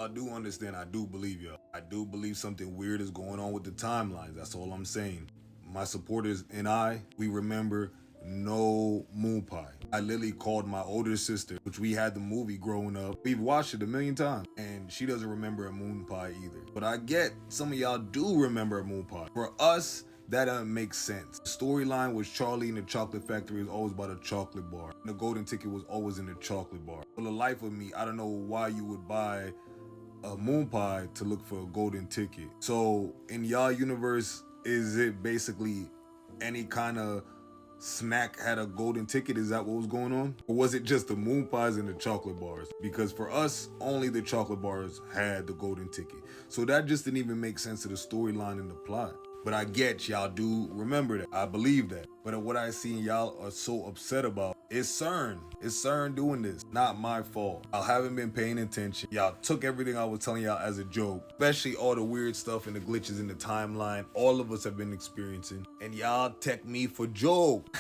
I do understand. I do believe y'all. I do believe something weird is going on with the timelines. That's all I'm saying. My supporters and we remember no MoonPie. I literally called my older sister, which we had the movie growing up. We've watched it a million times, and she doesn't remember a MoonPie either. But I get some of y'all do remember a MoonPie. For us, that doesn't make sense. The storyline was Charlie in the chocolate factory is always about a chocolate bar. The golden ticket was always in the chocolate bar. For the life of me, I don't know why you would buy a MoonPie to look for a golden ticket. So in y'all universe, is it basically any kind of snack had a golden ticket? Is that what was going on? Or was it just the moon pies and the chocolate bars? Because for us, only the chocolate bars had the golden ticket. So that just didn't even make sense to the storyline and the plot. But I get y'all do remember that. I believe that. But what I see y'all are so upset about is CERN. It's CERN doing this. Not my fault. I haven't been paying attention. Y'all took everything I was telling y'all as a joke. Especially all the weird stuff and the glitches in the timeline. All of us have been experiencing. And y'all tech me for joke.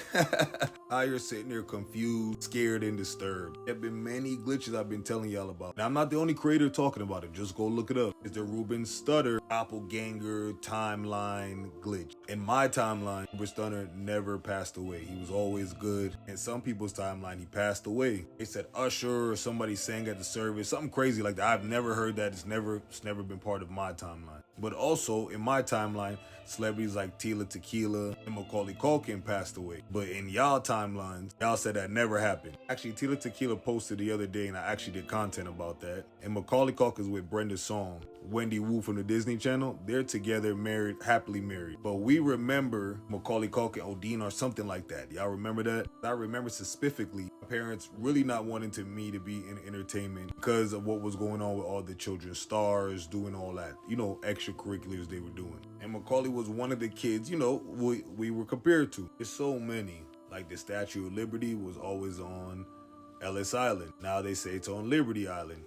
Now you're sitting there confused, scared, and disturbed. There have been many glitches I've been telling y'all about. Now, I'm not the only creator talking about it. Just go look it up. It's the Ruben Stutter doppelganger timeline glitch. In my timeline, Ruben Stutter never passed away. He was always good. In some people's timeline, he passed away. They said Usher or somebody sang at the service, something crazy like that. I've never heard that. It's never been part of my timeline. But also in my timeline, celebrities like Tila Tequila and Macaulay Culkin passed away. But in y'all timelines, y'all said that never happened. Actually, Tila Tequila posted the other day, and I actually did content about that. And Macaulay Culkin's with Brenda Song, Wendy Wu from the Disney Channel. They're together, married, happily married. But we remember Macaulay Culkin, Odin, or something like that. Y'all remember that? I remember specifically my parents really not wanting me to be in entertainment because of what was going on with all the children's stars, doing all that, extracurriculars they were doing. And Macaulay was one of the kids, we were compared to. There's so many. Like the Statue of Liberty was always on Ellis Island. Now they say it's on Liberty Island.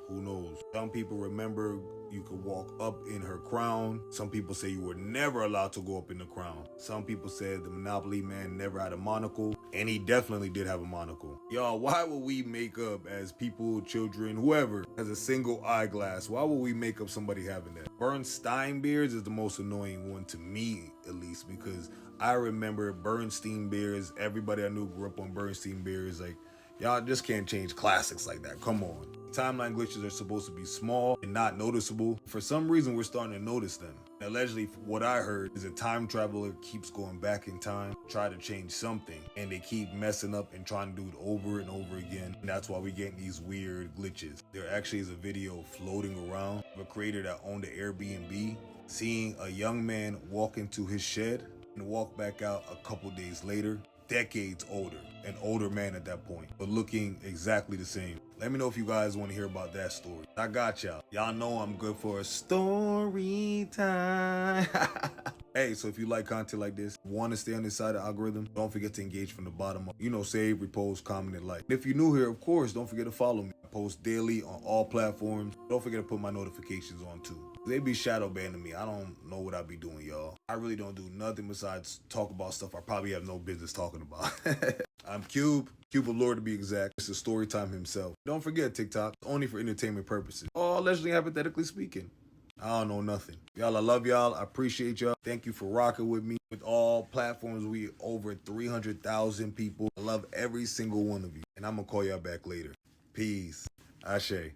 Who knows? Some people remember you could walk up in her crown. Some people say you were never allowed to go up in the crown. Some people said the Monopoly man never had a monocle, and he definitely did have a monocle. Y'all, why would we make up as people, children, whoever, has a single eyeglass? Why would we make up somebody having that? Bernstein beers is the most annoying one to me, at least, because I remember Bernstein beers. Everybody I knew grew up on Bernstein beers. Like, y'all just can't change classics like that. Come on. Timeline glitches are supposed to be small and not noticeable. For some reason, we're starting to notice them. Allegedly, what I heard is a time traveler keeps going back in time, try to change something, and they keep messing up and trying to do it over and over again. And that's why we get these weird glitches. There actually is a video floating around of a creator that owned an Airbnb, seeing a young man walk into his shed and walk back out a couple days later, decades older, an older man at that point, but looking exactly the same. Let me know if you guys want to hear about that story. I got y'all. Y'all know I'm good for a story time. Hey, so if you like content like this, want to stay on this side of the algorithm, don't forget to engage from the bottom up. Save, repost, comment, and like. If you're new here, of course, don't forget to follow me. I post daily on all platforms. Don't forget to put my notifications on too. They be shadow banning me. I don't know what I be doing, y'all. I really don't do nothing besides talk about stuff I probably have no business talking about. I'm Cube Allure to be exact. It's a story time himself. Don't forget TikTok, only for entertainment purposes. Or allegedly hypothetically speaking. I don't know nothing. Y'all, I love y'all. I appreciate y'all. Thank you for rocking with me. With all platforms, we over 300,000 people. I love every single one of you. And I'm going to call y'all back later. Peace. Ashe.